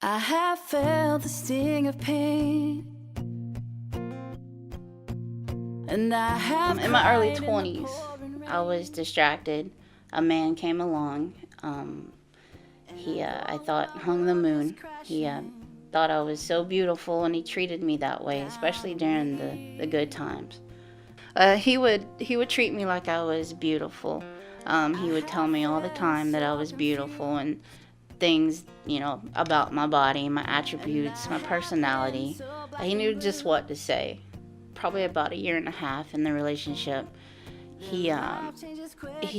I have felt the sting of pain, and I have in my early cried in the 20s, pouring rain. I was distracted. A man came along. I thought, hung the moon. He thought I was so beautiful, and he treated me that way, especially during the good times. He would treat me like I was beautiful. He would tell me all the time that I was beautiful, and things, about my body, my attributes, my personality. He knew just what to say. Probably about a year and a half in the relationship, he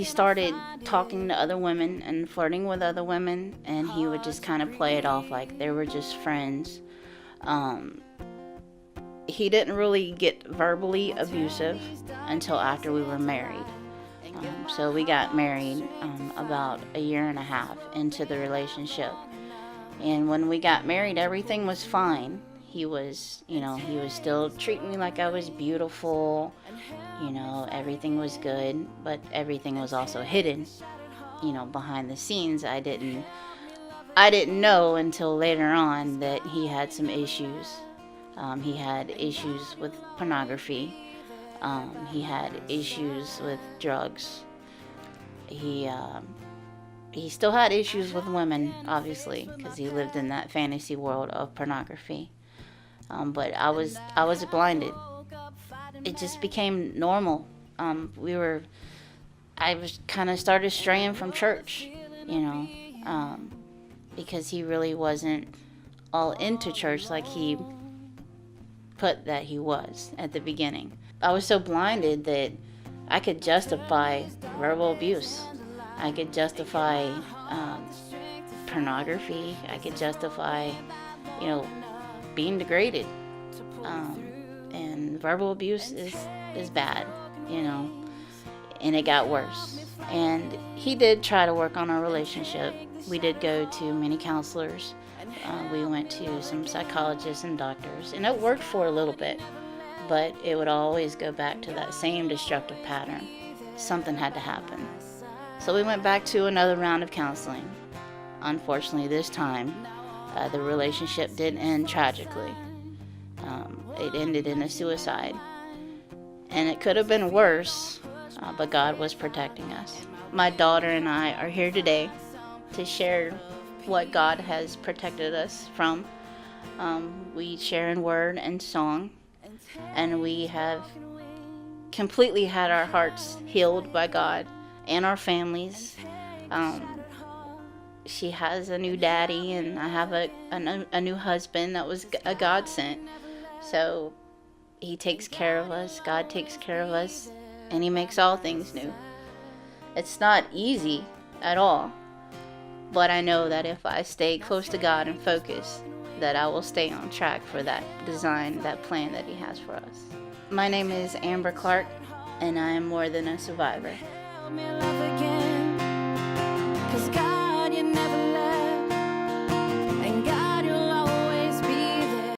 started talking to other women and flirting with other women, and he would just kind of play it off like they were just friends. He didn't really get verbally abusive until after we were married. So we got married about a year and a half into the relationship. And when we got married, everything was fine. He was still treating me like I was beautiful. Everything was good, but everything was also hidden, behind the scenes. I didn't know until later on that he had some issues. He had issues with pornography. He had issues with drugs. He still had issues with women, obviously, because he lived in that fantasy world of pornography. But I was blinded. It just became normal. I was kind of started straying from church, because he really wasn't all into church like he put that he was at the beginning. I was so blinded that I could justify verbal abuse. I could justify pornography. I could justify, being degraded. And verbal abuse is bad, and it got worse. And he did try to work on our relationship. We did go to many counselors. We went to some psychologists and doctors, and it worked for a little bit, but it would always go back to that same destructive pattern. Something had to happen. So we went back to another round of counseling. Unfortunately, this time, the relationship did end tragically. It ended in a suicide. And it could have been worse, but God was protecting us. My daughter and I are here today to share what God has protected us from. We share in word and song, and we have completely had our hearts healed by God and our families. She has a new daddy, and I have a new husband that was a godsend. So he takes care of us, God takes care of us, and he makes all things new. It's not easy at all, but I know that if I stay close to God and focus, that I will stay on track for that design, that plan that he has for us. My name is Amber Clark, and I am more than a survivor. Help me love again, 'cause God